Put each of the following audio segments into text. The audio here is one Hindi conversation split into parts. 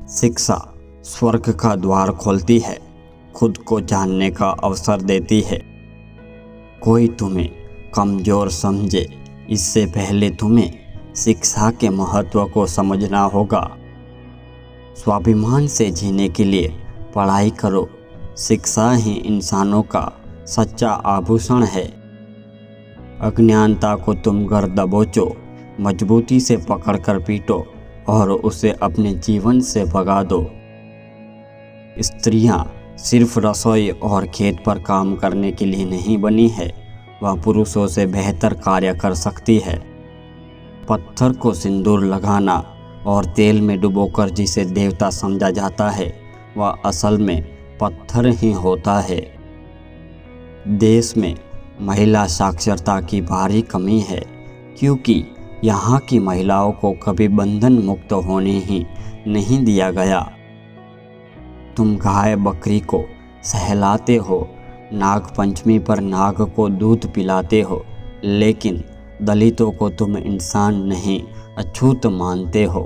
शिक्षा स्वर्ग का द्वार खोलती है, खुद को जानने का अवसर देती है। कोई तुम्हें कमज़ोर समझे इससे पहले तुम्हें शिक्षा के महत्व को समझना होगा। स्वाभिमान से जीने के लिए पढ़ाई करो। शिक्षा ही इंसानों का सच्चा आभूषण है। अज्ञानता को तुम घर दबोचो, मजबूती से पकड़कर पीटो और उसे अपने जीवन से भगा दो। स्त्रियां सिर्फ रसोई और खेत पर काम करने के लिए नहीं बनी है, वह पुरुषों से बेहतर कार्य कर सकती है। पत्थर को सिंदूर लगाना और तेल में डुबोकर जिसे देवता समझा जाता है, वह असल में पत्थर ही होता है। देश में महिला साक्षरता की भारी कमी है, क्योंकि यहाँ की महिलाओं को कभी बंधन मुक्त होने ही नहीं दिया गया। तुम गाय बकरी को सहलाते हो, नाग पंचमी पर नाग को दूध पिलाते हो, लेकिन दलितों को तुम इंसान नहीं अछूत मानते हो।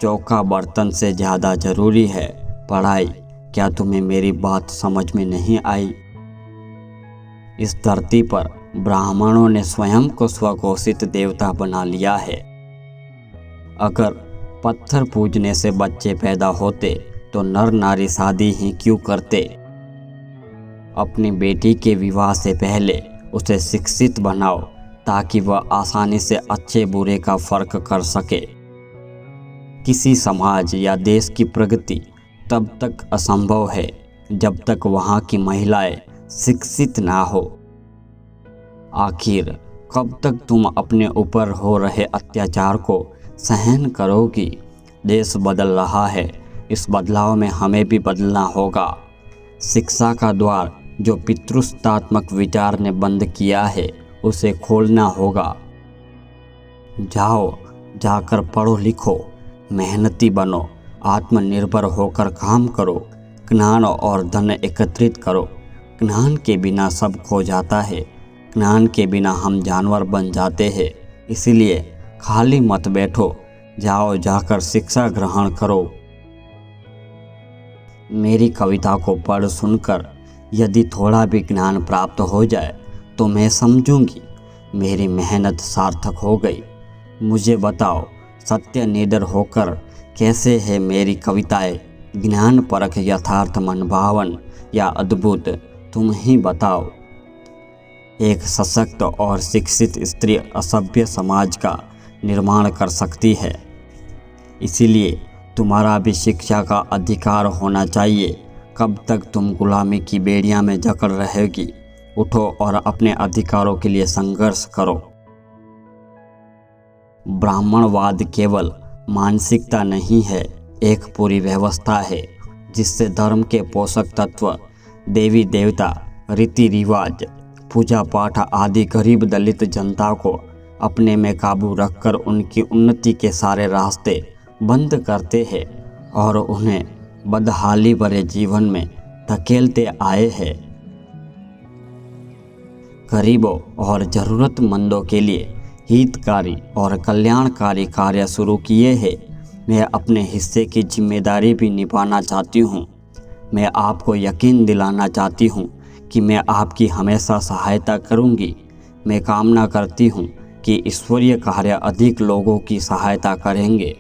चौका बर्तन से ज़्यादा ज़रूरी है पढ़ाई। क्या तुम्हें मेरी बात समझ में नहीं आई? इस धरती पर ब्राह्मणों ने स्वयं को स्वघोषित देवता बना लिया है। अगर पत्थर पूजने से बच्चे पैदा होते तो नर नारी शादी ही क्यों करते? अपनी बेटी के विवाह से पहले उसे शिक्षित बनाओ ताकि वह आसानी से अच्छे बुरे का फर्क कर सके। किसी समाज या देश की प्रगति तब तक असंभव है जब तक वहाँ की महिलाएं शिक्षित ना हो। आखिर कब तक तुम अपने ऊपर हो रहे अत्याचार को सहन करोगी? देश बदल रहा है, इस बदलाव में हमें भी बदलना होगा। शिक्षा का द्वार जो पितृसत्तात्मक विचार ने बंद किया है, उसे खोलना होगा। जाओ, जाकर पढ़ो लिखो, मेहनती बनो, आत्मनिर्भर होकर काम करो, ज्ञान और धन एकत्रित करो। ज्ञान के बिना सब खो जाता है, ज्ञान के बिना हम जानवर बन जाते हैं। इसलिए खाली मत बैठो, जाओ जाकर शिक्षा ग्रहण करो। मेरी कविता को पढ़ सुनकर यदि थोड़ा भी ज्ञान प्राप्त हो जाए तो मैं समझूंगी मेरी मेहनत सार्थक हो गई। मुझे बताओ, सत्य निडर होकर कैसे है मेरी कविताएं, ज्ञान परख यथार्थ मनभावन या अद्भुत? तुम ही बताओ। एक सशक्त और शिक्षित स्त्री असभ्य समाज का निर्माण कर सकती है। इसीलिए तुम्हारा भी शिक्षा का अधिकार होना चाहिए। कब तक तुम गुलामी की बेड़ियां में जकड़ रहेगी? उठो और अपने अधिकारों के लिए संघर्ष करो। ब्राह्मणवाद केवल मानसिकता नहीं है, एक पूरी व्यवस्था है जिससे धर्म के पोषक तत्व, देवी देवता, रीति रिवाज, पूजा पाठ आदि गरीब दलित जनता को अपने में काबू रखकर उनकी उन्नति के सारे रास्ते बंद करते हैं और उन्हें बदहाली भरे जीवन में धकेलते आए हैं। गरीबों और ज़रूरतमंदों के लिए हितकारी और कल्याणकारी कार्य शुरू किए हैं। मैं अपने हिस्से की जिम्मेदारी भी निभाना चाहती हूँ। मैं आपको यकीन दिलाना चाहती हूँ कि मैं आपकी हमेशा सहायता करूँगी। मैं कामना करती हूँ कि ईश्वरीय कार्य अधिक लोगों की सहायता करेंगे।